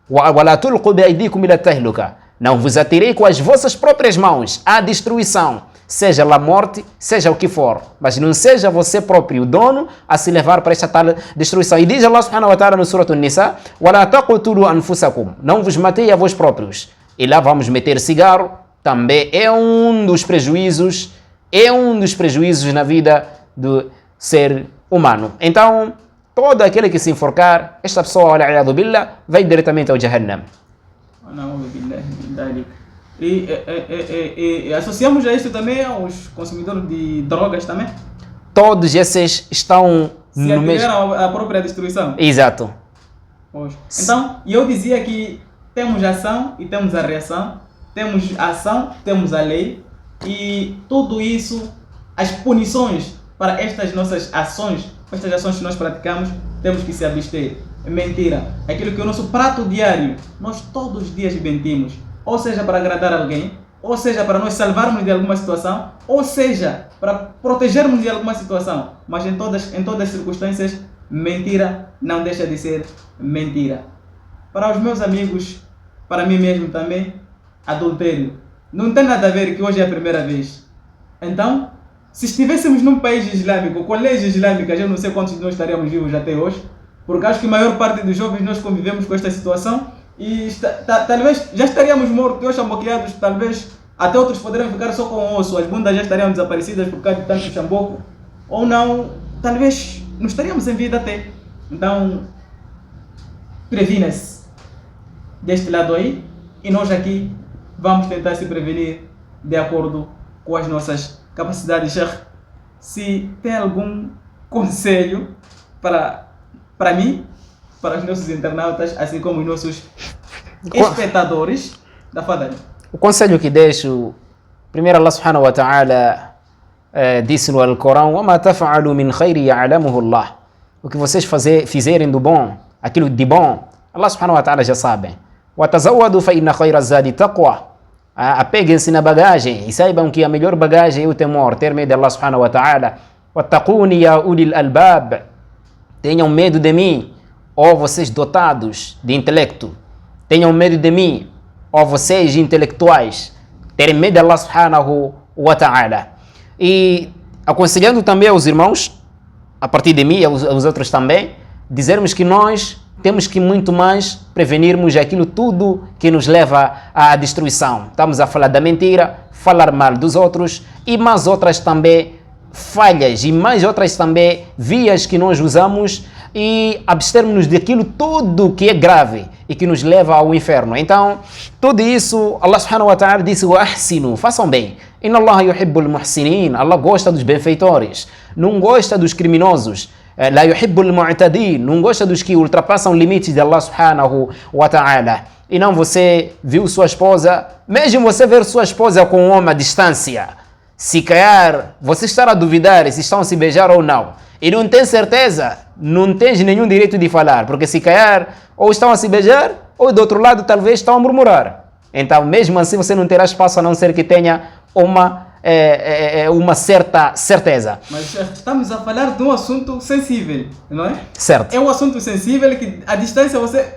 وَلَا تُلْقُوا بِأَيْدِيكُمْ إِلَى التَّهْلُكَةِ. Não vos atirei com as vossas próprias mãos à destruição. Seja lá morte, seja o que for. Mas não seja você próprio o dono a se levar para esta tal destruição. E diz Allah subhanahu wa ta'ala no Surah An-Nisa: وَلَا تَقْتُلُوا أَنفُسَكُمْ. Não vos matei a vós próprios. E lá vamos meter cigarro. Também é um dos prejuízos na vida do ser humano. Então, todo aquele que se enforcar, esta pessoa, wal-'iyadhu billah, vai diretamente ao Jahannam. E associamos a isso também aos consumidores de drogas também? Todos esses estão no mesmo... a própria destruição? Exato. Então, eu dizia que temos a ação e temos a reação. Temos a ação, temos a lei. E tudo isso, as punições para estas nossas ações, estas ações que nós praticamos, temos que se abster. Mentira. Aquilo que é o nosso prato diário, nós todos os dias mentimos. Ou seja, para agradar alguém, ou seja, para nos salvarmos de alguma situação, ou seja, para protegermos de alguma situação. Mas em todas as circunstâncias, mentira não deixa de ser mentira. Para os meus amigos, para mim mesmo também, adultério. Não tem nada a ver que hoje é a primeira vez. Então, se estivéssemos num país islâmico, com leis islâmicas, eu não sei quantos de nós estaríamos vivos até hoje, porque acho que a maior parte dos jovens nós convivemos com esta situação e talvez já estaríamos mortos, hoje chamboqueados, talvez até outros poderiam ficar só com o osso, as bundas já estariam desaparecidas por causa de tanto chamboco, ou não, talvez não estaríamos em vida até. Então, previna-se deste lado aí e nós aqui vamos tentar se prevenir de acordo com as nossas capacidades. Sheikh, se tem algum conselho para mim, para os nossos internautas, assim como os nossos espectadores da Fadali. O conselho que deixo, primeiro Allah subhanahu wa ta'ala disse no Alcorão: وَمَا تَفْعَلُوا مِنْ خَيْرِ يَعْلَمُهُ اللَّهُ. O que vocês fizerem do bom, aquilo de bom, Allah subhanahu wa ta'ala já sabe. وَتَزَوَّدُوا فَإِنَّ خَيْرَ الزَّادِ تَقْوَى. Apeguem-se na bagagem e saibam que a melhor bagagem é o temor, ter medo de Allah subhanahu wa ta'ala. وَاتَّقُونِ يَا أُولِي الْأَلْبَابِ. Tenham medo de mim, ó vocês dotados de intelecto. Tenham medo de mim, ó vocês intelectuais. Terem medo de Allah subhanahu wa ta'ala. E aconselhando também aos irmãos a partir de mim e os outros também, dizermos que nós temos que muito mais prevenirmos aquilo tudo que nos leva à destruição. Estamos a falar da mentira, falar mal dos outros e mais outras também falhas e mais outras também vias que nós usamos e abstermos daquilo tudo que é grave e que nos leva ao inferno. Então, tudo isso, Allah subhanahu wa ta'ala disse: "Ahsinu", façam bem. Inna Allah yuhibbul muhsinin. Allah gosta dos benfeitores, não gosta dos criminosos. La yuhibbul mu'tadin, não gosta dos que ultrapassam limites de Allah subhanahu wa ta'ala. E não você viu sua esposa, mesmo você ver sua esposa com um homem à distância, se calhar você estará a duvidar se estão a se beijar ou não. E não tem certeza, não tens nenhum direito de falar, porque se calhar ou estão a se beijar, ou do outro lado talvez estão a murmurar. Então, mesmo assim, você não terá espaço a não ser que tenha uma certa certeza. Mas estamos a falar de um assunto sensível, não é? Certo. É um assunto sensível que a distância você,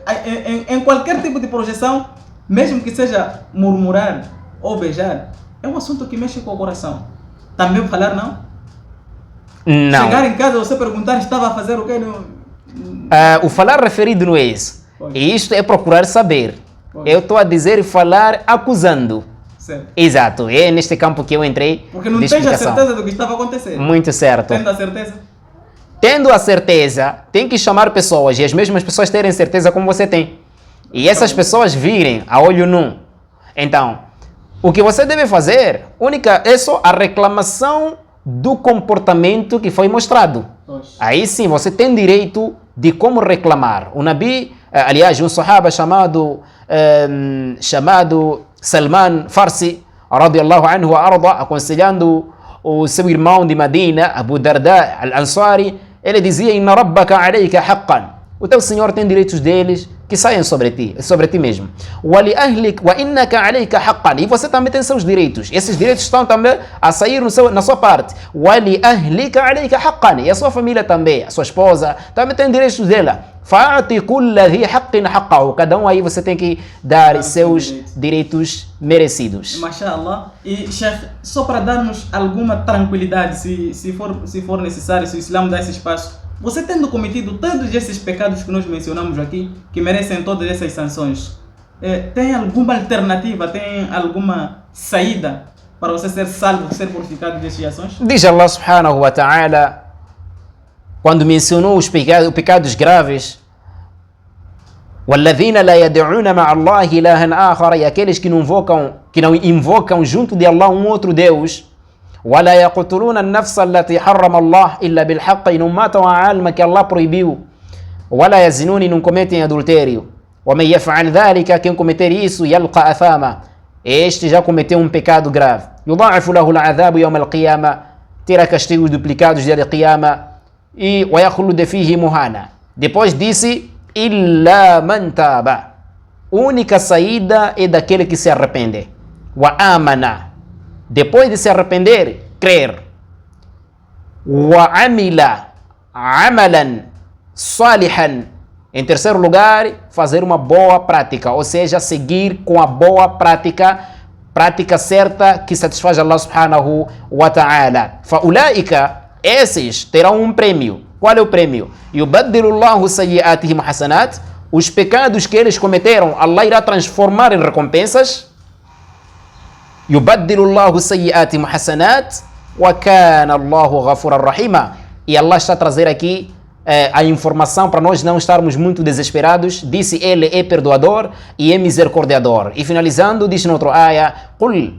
em qualquer tipo de projeção, mesmo que seja murmurar ou beijar, é um assunto que mexe com o coração. Também falar não? Não. Chegar em casa você perguntar estava a fazer o quê? O falar referido não é isso. E isto é procurar saber. Eu estou a dizer falar acusando. Certo. Exato, é neste campo que eu entrei. Porque não tens a certeza do que estava acontecendo. Muito certo. Tendo a certeza? Tendo a certeza, tem que chamar pessoas e as mesmas pessoas terem certeza como você tem. E essas pessoas virem a olho nu. Então, o que você deve fazer, é só a reclamação do comportamento que foi mostrado. Oxe. Aí sim, você tem direito de como reclamar. O Nabi, aliás, um sahaba chamado Salman Farsi, radiallahu anhu wa arda, aconselhando o seu irmão de Medina, Abu Darda al-Ansari, ele dizia: "Inna rabbaka alayka haqqan", o teu Senhor tem direitos deles que saem sobre ti mesmo. "Wa li ahlik wa innaka alayka haqqan", e você também tem seus direitos. Esses direitos estão também a sair na sua parte. "Wa li ahlika alayka haqqan", e a sua família também, a sua esposa também tem direitos dela. "Fa'ati kulli dhi haqqin haqqahu", cada um aí você tem que dar seus direitos merecidos. Mashallah. E Sheikh, só para darmos alguma tranquilidade, se for necessário, se o Islã dá esse espaço, você tendo cometido todos esses pecados que nós mencionamos aqui, que merecem todas essas sanções, tem alguma alternativa, tem alguma saída para você ser salvo, ser purificado dessas ações? Diz Allah subhanahu wa ta'ala, quando mencionou os pecados graves: "Walladhina la yad'una ma'a Allahi ilahan akhar", e aqueles que não invocam junto de Allah um outro Deus. "Wala yaqtuluna an-nafsa allati harrama Allah illa bil haqq", e não matam a alma que Allah proibiu. "Wala yazinun", e não cometem adultério. "Wa man yaf'al dhalika", quem cometer isso, yalqa athama, este já cometeu um pecado grave. "Yudha'afu lahu al-'adhabu yawm al-qiyamah", terá castigos duplicados dia de qiyamah. E "wa yakhlud fihi muhana", depois disse "illa man taba", única saída é daquele que se arrepende. "Wa amana", depois de se arrepender, crer. "Wa amila amalan salihan", em terceiro lugar, fazer uma boa prática, ou seja, seguir com a boa prática certa que satisfaz Allah subhanahu wa ta'ala. "Fa'ulaika", esses terão um prêmio. Qual é o prêmio? "Yubaddilu Allahu sayyi'atihim hasanat", os pecados que eles cometeram, Allah irá transformar em recompensas. "Yubaddilu Allahu sayyi'atihim hasanat wa kana Allahu ghafuran rahima", e Allah está a trazer aqui a informação para nós não estarmos muito desesperados. Disse ele é perdoador e é misericordiador. E finalizando, diz noutra aya: "Qul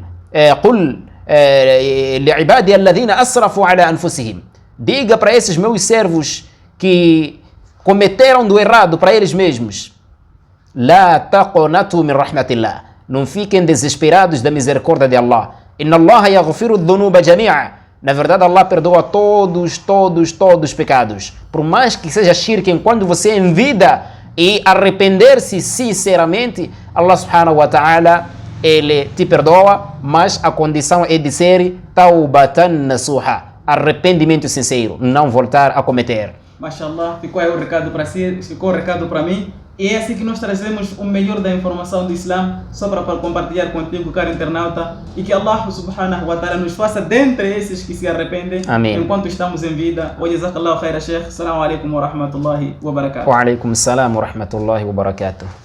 li'ibadi alladhina asrafu ala anfusihim", diga para esses meus servos que cometeram do errado para eles mesmos: "La taqnatu min rahmatillah", não fiquem desesperados da misericórdia de Allah. "Inna Allah yaghfiru dhunuba jami'a", na verdade Allah perdoa todos os pecados. Por mais que seja shirk, enquanto você em vida e arrepender-se sinceramente, Allah subhanahu wa ta'ala, ele te perdoa, mas a condição é de ser taubatan nasuha, arrependimento sincero, não voltar a cometer. Mashallah, ficou aí o recado para si, ficou o recado para mim. E é assim que nós trazemos o melhor da informação do Islã, só para compartilhar contigo, caro internauta, e que Allah subhanahu wa ta'ala nos faça dentre esses que se arrependem. Amém. Enquanto estamos em vida. Wa jazakallahu khaira, Sheikh. Assalamu alaikum wa rahmatullahi wa barakatuh. Wa alaikum salam wa rahmatullahi wa barakatuh.